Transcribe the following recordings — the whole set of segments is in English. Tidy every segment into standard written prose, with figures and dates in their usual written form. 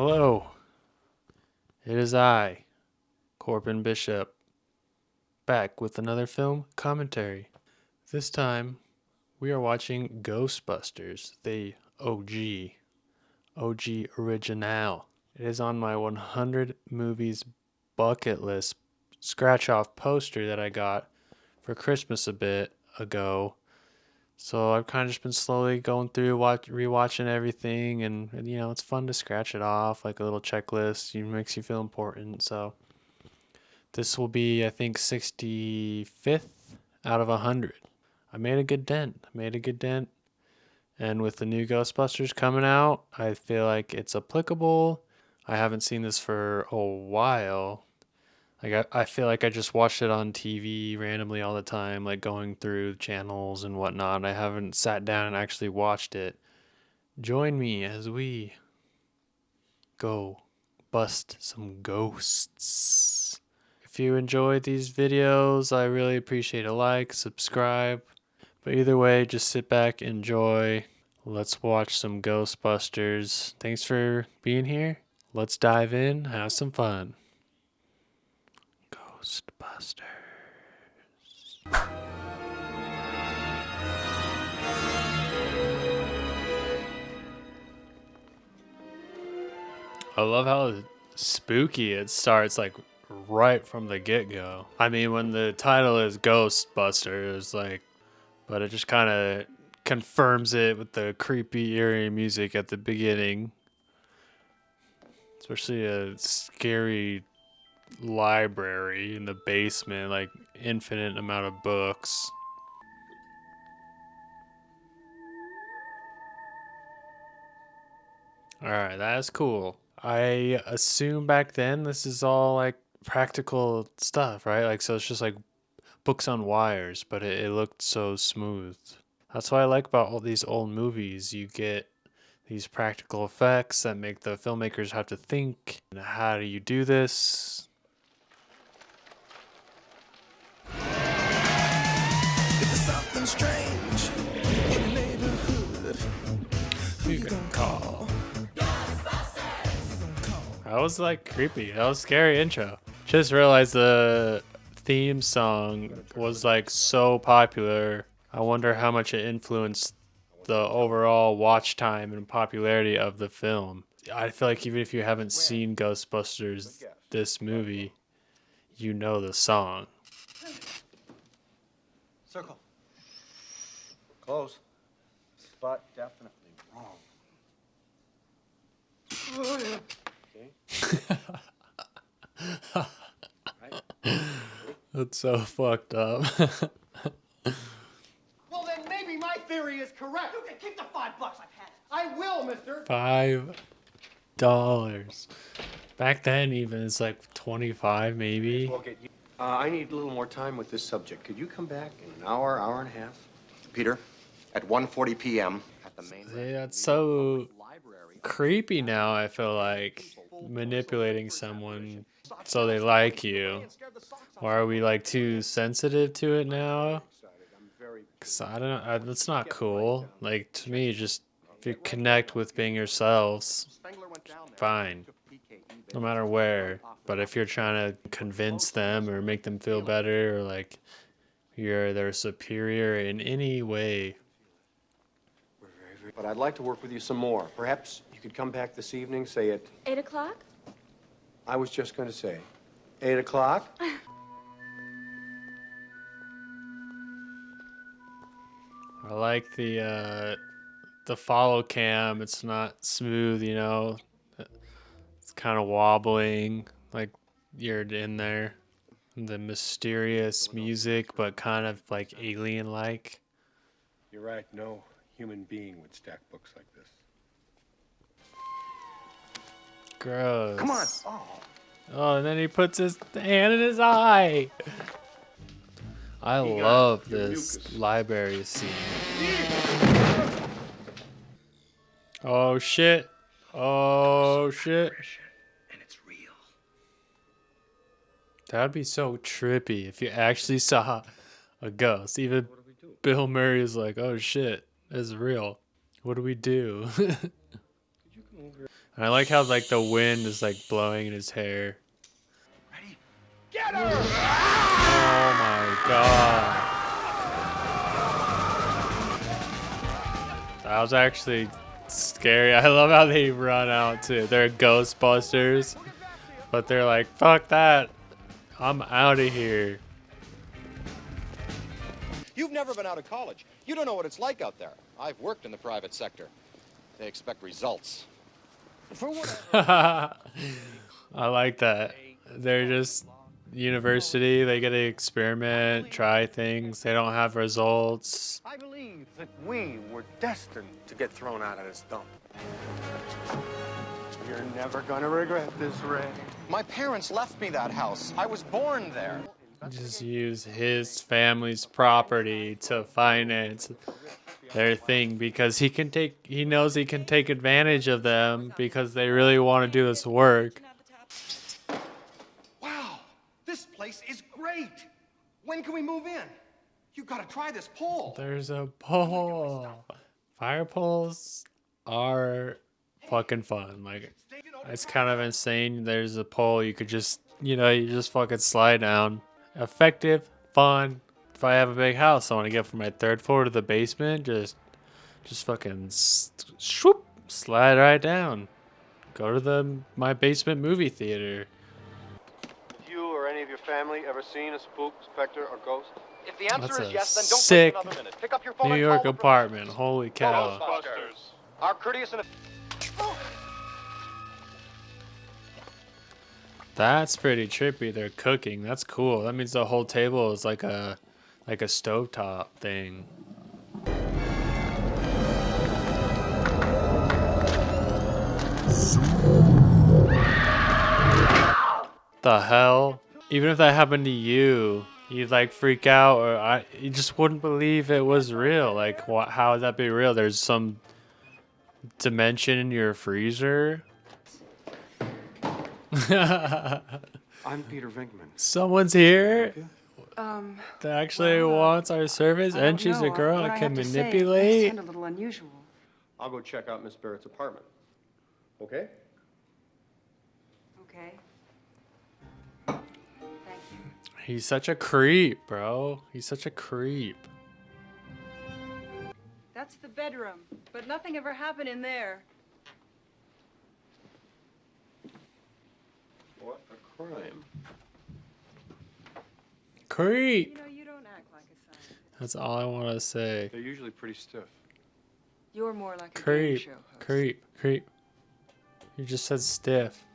Hello, it is I, Corbin Bishop, back with another film commentary. This time, we are watching Ghostbusters, the OG original. It is on my 100 movies bucket list scratch off poster that I got for Christmas a bit ago. So I've kind of just been slowly going through, rewatching everything, and it's fun to scratch it off like a little checklist. It makes you feel important. So this will be, I think, 65th out of 100. I made a good dent. And with the new Ghostbusters coming out, I feel like it's applicable. I haven't seen this for a while. I feel like I just watched it on TV randomly all the time, like going through channels and whatnot. I haven't sat down and actually watched it. Join me as we go bust some ghosts. If you enjoyed these videos, I really appreciate a like, subscribe. But either way, just sit back, enjoy. Let's watch some Ghostbusters. Thanks for being here. Let's dive in, have some fun. Ghostbusters. I love how spooky it starts, like right from the get-go. I mean, when the title is Ghostbusters, but it just kind of confirms it with the creepy, eerie music at the beginning. Especially a scary library in the basement, like infinite amount of books. Alright, that's cool. I assume back then this is all like practical stuff, right? Like, so it's just like books on wires, but it looked so smooth. That's what I like about all these old movies. You get these practical effects that make the filmmakers have to think, how do you do this? Something strange in the neighborhood. Who you gonna call? That was like creepy. That was a scary intro. Just realized the theme song was like so popular. I wonder how much it influenced the overall watch time and popularity of the film. I feel like even if you haven't seen Ghostbusters, this movie, you know the song. Circle. Close. Spot definitely wrong. Okay. Right. That's so fucked up. Well, then maybe my theory is correct. You can keep the $5 I've had it. I will, mister. $5. Back then, even it's like 25, maybe. I need a little more time with this subject. Could you come back in an hour, hour and a half? Peter, at 1:40 p.m. At the main. See, that's so creepy now. I feel like manipulating someone so they like you. Or are we like too sensitive to it now? Cause I don't know. That's not cool. Like, to me, just if you connect with being yourselves, fine, no matter where. But if you're trying to convince them or make them feel better, or like you're their superior in any way. But I'd like to work with you some more. Perhaps you could come back this evening, say at 8 o'clock? I was just going to say 8 o'clock. I like the follow cam. It's not smooth, you know. It's kind of wobbling, like you're in there. The mysterious music, but kind of like alien-like. You're right. No human being would stack books like this. Gross. Come on. Oh, and then he puts his hand in his eye. I love this library scene. Oh shit. Oh shit. And it's real. That'd be so trippy if you actually saw a ghost. Even Bill Murray is like, oh shit, it's real. What do we do? Could you come And I like how like the wind is like blowing in his hair. Ready? Oh my god. That was actually scary. I love how they run out too. They're Ghostbusters, but they're like, fuck that. I'm out of here. You've never been out of college. You don't know what it's like out there. I've worked in the private sector. They expect results. I like that. They're just university. They get to experiment, try things. They don't have results. I believe that we were destined to get thrown out of this dump. You're never gonna regret this, Ray. My parents left me that house. I was born there. Just use his family's property to finance their thing because he knows he can take advantage of them because they really want to do this work. Wow, this place is great. When can we move in? You gotta try this pole. There's a pole. Fire poles are fucking fun. Like, it's kind of insane. There's a pole you could just, you just fucking slide down. Effective, fun. If I have a big house, I want to get from my 3rd floor to the basement. Just fucking swoop, slide right down. Go to my basement movie theater. You or any of your family ever seen a spook, specter, or ghost? If the answer That's is a yes, then don't sick take another minute. Pick up your phone New and York call the apartment. Holy cow. Ghostbusters. Our courteous and That's pretty trippy. They're cooking. That's cool. That means the whole table is like a stovetop thing. The hell? Even if that happened to you, you'd like freak out, or you just wouldn't believe it was real. Like, how would that be real? There's some dimension in your freezer. I'm Peter Venkman. Someone's here that Well, actually wants our service, I and don't she's a know. girl What and I can have to say may manipulate. sound a little unusual. I'll go check out Miss Barrett's apartment. Okay? Okay. Thank you. He's such a creep, bro. He's such a creep. That's the bedroom, but nothing ever happened in there. What a crime. Creep. You don't act like a scientist. That's all I want to say. They're usually pretty stiff. You're more like a game Creep. show host. Creep. Creep. You just said stiff.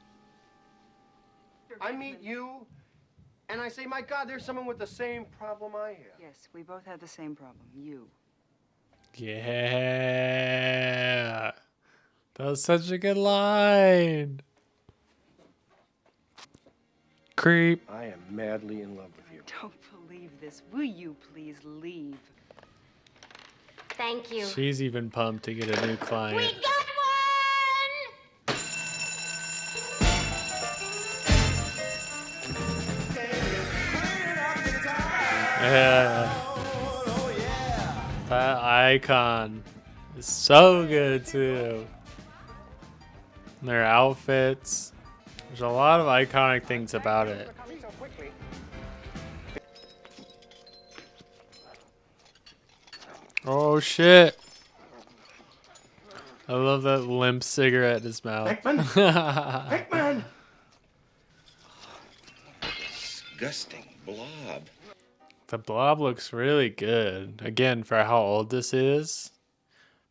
I meet you, and I say, my God, there's someone with the same problem I have. Yes, we both have the same problem. You. Yeah. That was such a good line. Creep. I am madly in love with you. Don't believe this. Will you please leave? Thank you. She's even pumped to get a new client. We got one! Yeah. That icon is so good too. And their outfits. There's a lot of iconic things about it. Oh shit. I love that limp cigarette in his mouth. Hickman! Disgusting blob. The blob looks really good. Again, for how old this is.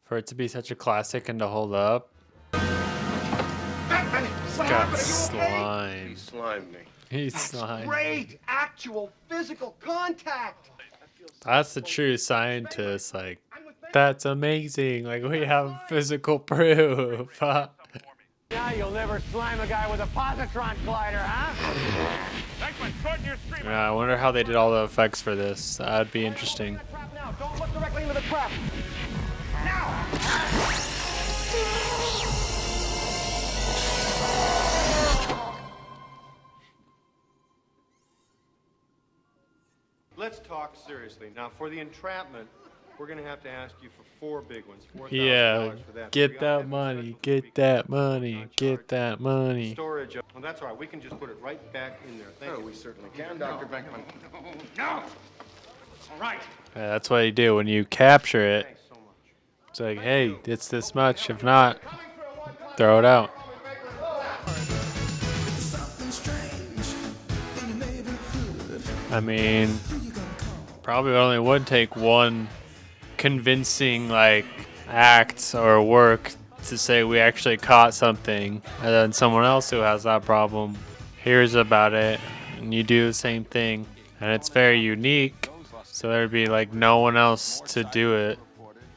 For it to be such a classic and to hold up. Hickman! It's What got happened? Are you okay? slime. He slimed me. He's That's slime. great! Actual physical contact! That's the true scientist. Like, that's amazing. Like, we have physical proof. Now you'll never slime a guy with a positron glider, huh? Yeah, I wonder how they did all the effects for this. That'd be interesting. Now, don't look directly into the trap. Now! Let's talk seriously. Now, for the entrapment, we're gonna have to ask you for 4 big ones. $4,000 Yeah, for that. get We gotta that have a money, special get fee that on money, charge. get that money. Storage. Well, that's all right. We can just put it right back in there. Thank you. We certainly can, Dr. Beckman. No. All right. Yeah, that's what you do when you capture it. Thanks so much. It's like, hey, it's this much. If not, throw it out. I mean, probably only would take one convincing like act or work to say we actually caught something, and then someone else who has that problem hears about it, and you do the same thing, and it's very unique. So there'd be like no one else to do it.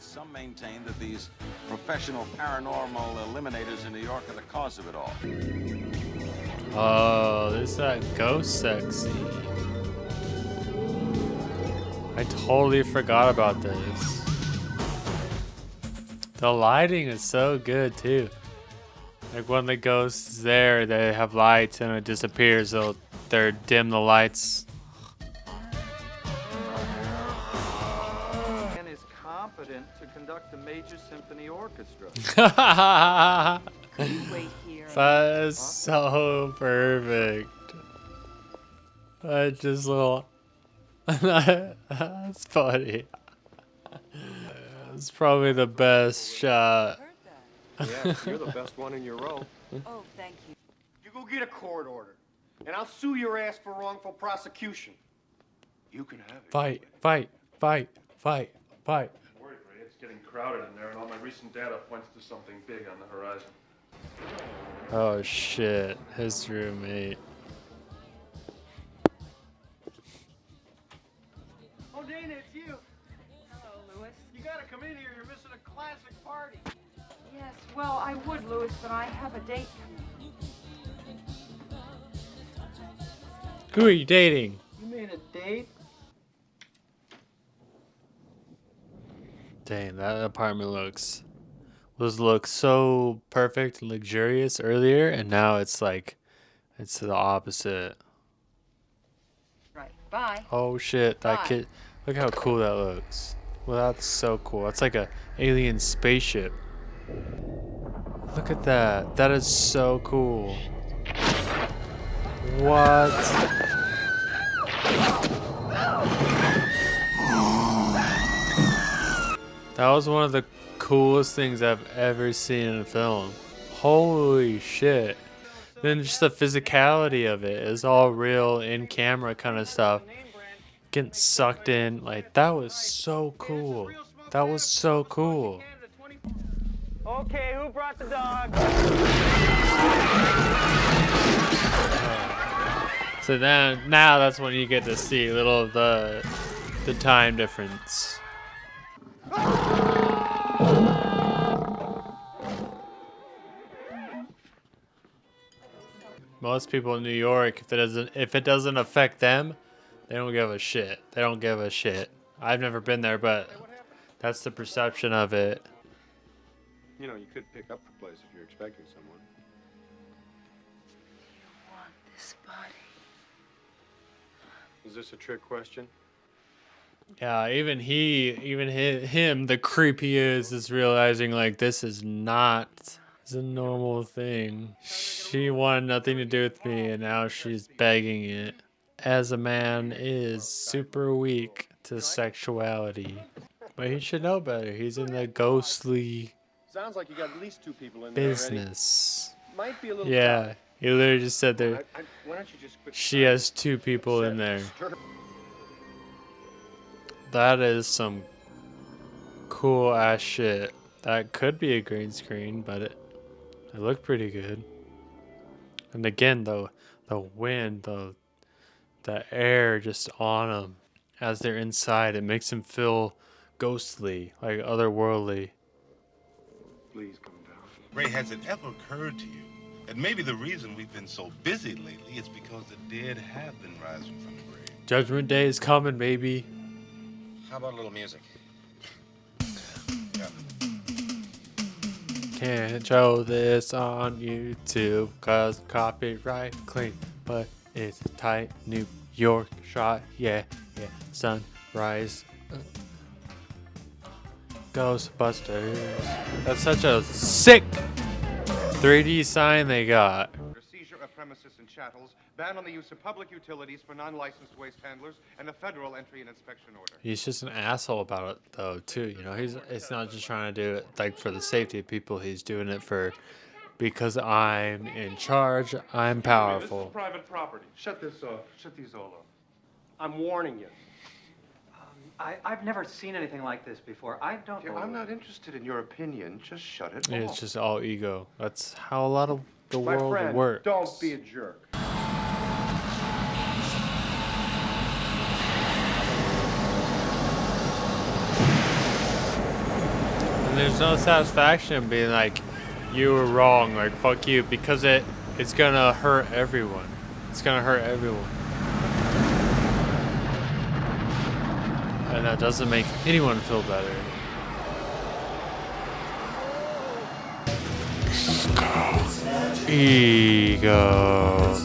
Some maintain that these professional paranormal eliminators in New York are the cause of it all. Oh, this is that ghost sexy. I totally forgot about this. The lighting is so good too. Like when the ghost is there, they have lights and it disappears. They'll dim the lights. And is competent to conduct a major symphony orchestra. Wait here. That is so perfect. That's just little. That's funny. It's probably the best shot. Yeah, you're the best one in your row. Oh, thank you. You go get a court order, and I'll sue your ass for wrongful prosecution. You can have it. Fight, fight, fight, fight, fight. I'm worried, Ray. It's getting crowded in there, and all my recent data points to something big on the horizon. Oh shit, his roommate. Oh, Dana, it's you. Hello, Louis. You gotta come in here. You're missing a classic party. Yes, well, I would, Louis, but I have a date coming. Who are you dating? You mean a date? Dang, that apartment looks so perfect and luxurious earlier, and now it's like, it's the opposite. Right. Bye. Oh shit, that Bye. kid, look how cool that looks. Well, that's so cool. That's like a alien spaceship. Look at that. That is so cool. What? That was one of the coolest things I've ever seen in a film. Holy shit. Then just the physicality of it is all real in camera kind of stuff. Getting sucked in. Like, that was so cool. That was so cool. Okay, who brought the dog? So then, now that's when you get to see a little of the time difference. Most people in New York, if it doesn't affect them, they don't give a shit. They don't give a shit. I've never been there, but that's the perception of it. You know, you could pick up the place if you're expecting someone. You want this body? Is this a trick question? Yeah, even him, the creep he is realizing like this is not a normal thing. She wanted nothing to do with me, and now she's begging it. As a man is super weak to sexuality, but he should know better. He's in the ghostly Sounds like you got at least 2 people in there already. business. Might be a little Yeah, crowded. he literally just said there. Why don't you just quit? She has 2 people in there. That is some cool ass shit. That could be a green screen, but it looked pretty good. And again, though, the wind, the air just on them as they're inside, it makes them feel ghostly, like otherworldly. Please come down. Ray, has it ever occurred to you that maybe the reason we've been so busy lately is because the dead have been rising from the grave? Judgment Day is coming, baby. How about a little music? Yeah. Can't show this on YouTube cause copyright clean, but it's tight. New York shot, yeah, sunrise. Ghostbusters. That's such a sick 3D sign they got. Seizure of premises and chattels, ban on the use of public utilities for non-licensed waste handlers, and a federal entry and inspection order. He's just an asshole about it though too, you know. It's not just trying to do it like for the safety of people, he's doing it for because I'm in charge, I'm powerful. This is private property. Shut this off. Shut these all off. I'm warning you. I've never seen anything like this before. I don't know. I'm not interested in your opinion. Just shut it Yeah, off. it's just all ego. That's how a lot of the My world friend, works. don't be a jerk. And there's no satisfaction in being like, you were wrong, like fuck you, because it's gonna hurt everyone. It's gonna hurt everyone. And that doesn't make anyone feel better. Ego.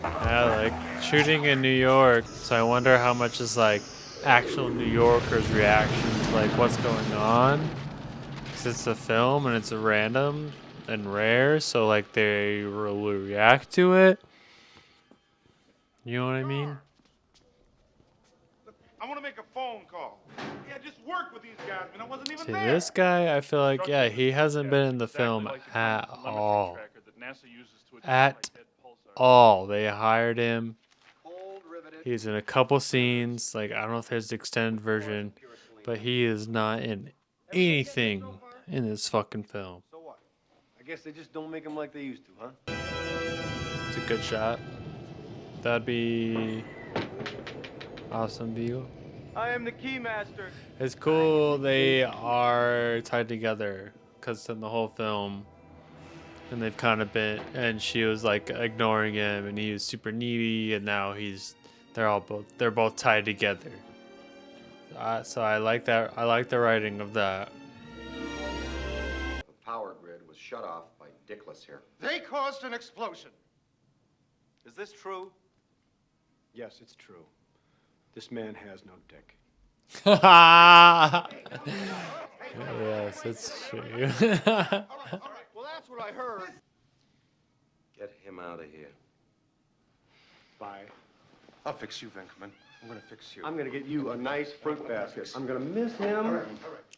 Yeah, like shooting in New York, so I wonder how much is like actual New Yorkers' reaction to like what's going on. 'Cause it's a film and it's random and rare, so like they really react to it. You know what I mean? I want to make a phone call. Yeah, just work with these guys, man. I wasn't even See, there. this guy, I feel like, yeah, he hasn't been in the film at all. At all. They hired him. He's in a couple scenes. Like, I don't know if there's the extended version, but he is not in anything in this fucking film. So what? I guess they just don't make them like they used to, huh? It's a good shot. That'd be awesome view. I am the keymaster. It's cool they are tied together, because in the whole film, and they've kind of been, and she was like ignoring him, and he was super needy, and now they're both tied together. So I like that. I like the writing of that. The power grid was shut off by Dickless here. They caused an explosion. Is this true? Yes, it's true. This man has no dick. Yes, it's true. All right. Well, that's what I heard. Get him out of here. Bye. I'll fix you, Venkman. I'm gonna fix you. I'm gonna get you a nice fruit basket. I'm gonna miss him.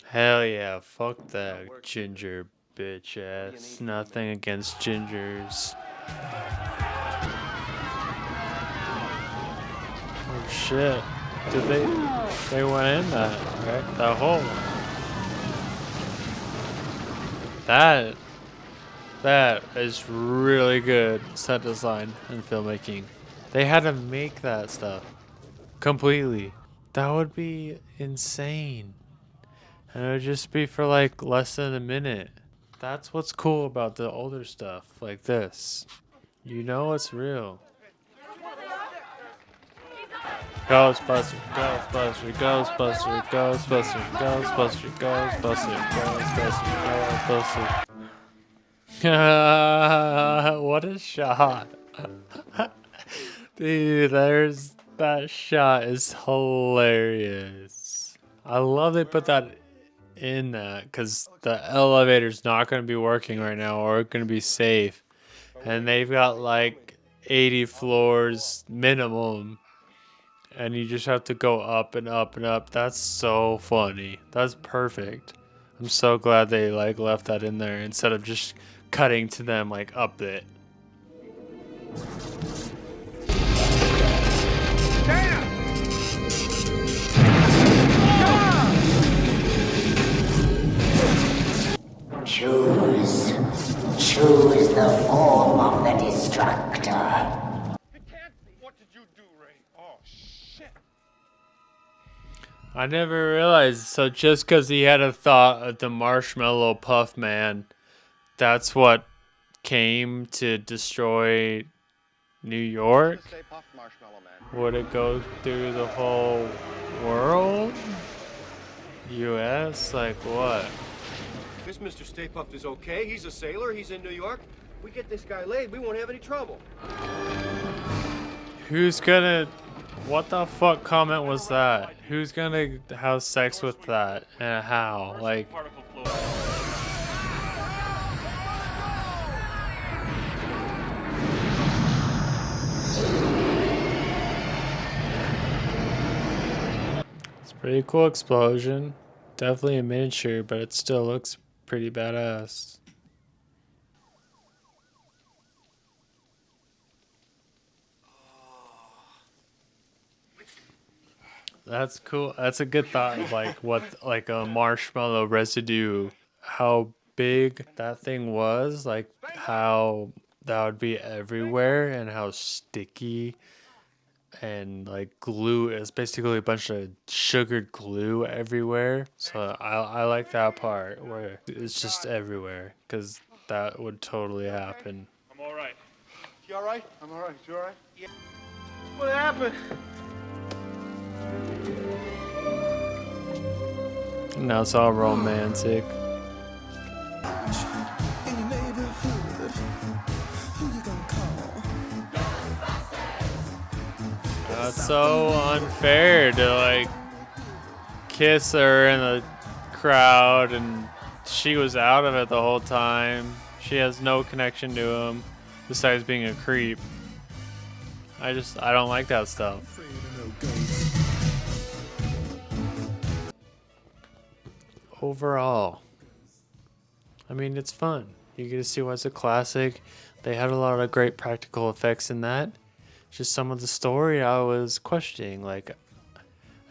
Hell yeah, fuck that ginger bitch ass. Nothing against gingers. Oh shit. They went in that, right? That hole. That is really good set design and filmmaking. They had to make that stuff completely. That would be insane. And it would just be for like less than a minute. That's what's cool about the older stuff like this. You know it's real. Ghostbusters, Ghostbusters, Ghostbusters, Ghostbusters, Ghostbusters, Ghostbusters, Ghostbusters, Ghostbusters. What a shot. Dude, that shot is hilarious. I love they put that in that because the elevator's not going to be working right now or going to be safe. And they've got like 80 floors minimum. And you just have to go up and up and up. That's so funny. That's perfect. I'm so glad they like left that in there instead of just cutting to them like up it. Choose the form of the destructor. What did you do, Ray? Oh, shit. I never realized. So just because he had a thought of the Marshmallow Puff Man, that's what came to destroy New York? Would it go through the whole world? U.S.? Like what? This Mr. Stay Puft is okay. He's a sailor. He's in New York. We get this guy laid, we won't have any trouble. Who's gonna... What the fuck comment was that? Who's gonna have sex with that? And how? Like... It's a pretty cool explosion. Definitely a miniature, but it still looks pretty badass. That's cool. That's a good thought of like what like a marshmallow residue, how big that thing was, like how that would be everywhere and how sticky and like glue is basically a bunch of sugared glue everywhere. So I like that part where it's just everywhere because that would totally happen. I'm all right. You all right? I'm all right. You all right? Yeah. What happened? Now it's all romantic. That's so unfair to like kiss her in the crowd and she was out of it the whole time. She has no connection to him besides being a creep. I don't like that stuff. Overall, I mean, it's fun. You get to see why it's a classic. They had a lot of great practical effects in that. Just some of the story I was questioning. Like,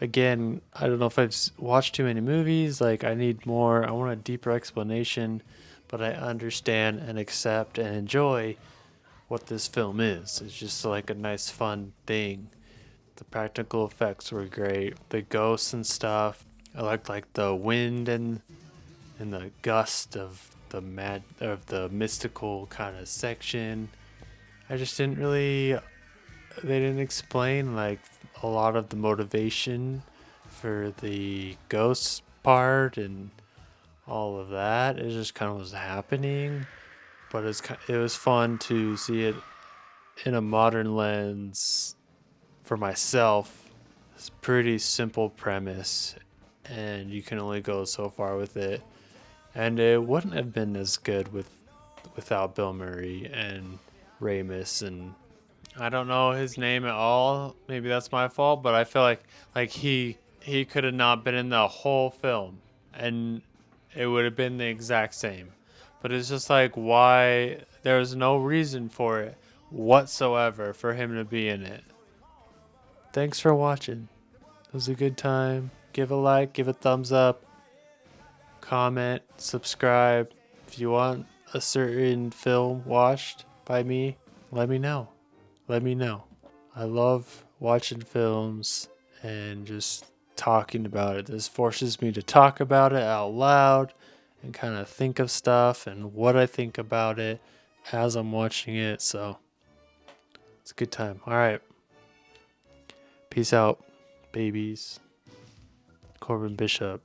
again, I don't know if I've watched too many movies. Like, I need more. I want a deeper explanation, but I understand and accept and enjoy what this film is. It's just like a nice, fun thing. The practical effects were great. The ghosts and stuff. I liked like the wind and the gust of the mystical kind of section. I just didn't really. They didn't explain like a lot of the motivation for the ghost part and all of that. It just kind of was happening, but it was fun to see it in a modern lens for myself. It's a pretty simple premise, and you can only go so far with it. And it wouldn't have been as good without Bill Murray and Ramis, and I don't know his name at all. Maybe that's my fault, but I feel like he could have not been in the whole film, and it would have been the exact same. But it's just like why there was no reason for it whatsoever for him to be in it. Thanks for watching. It was a good time. Give a like, give a thumbs up, comment, subscribe. If you want a certain film watched by me, let me know. Let me know. I love watching films and just talking about it. This forces me to talk about it out loud and kind of think of stuff and what I think about it as I'm watching it. So it's a good time. All right. Peace out, babies. Corbin Bishop.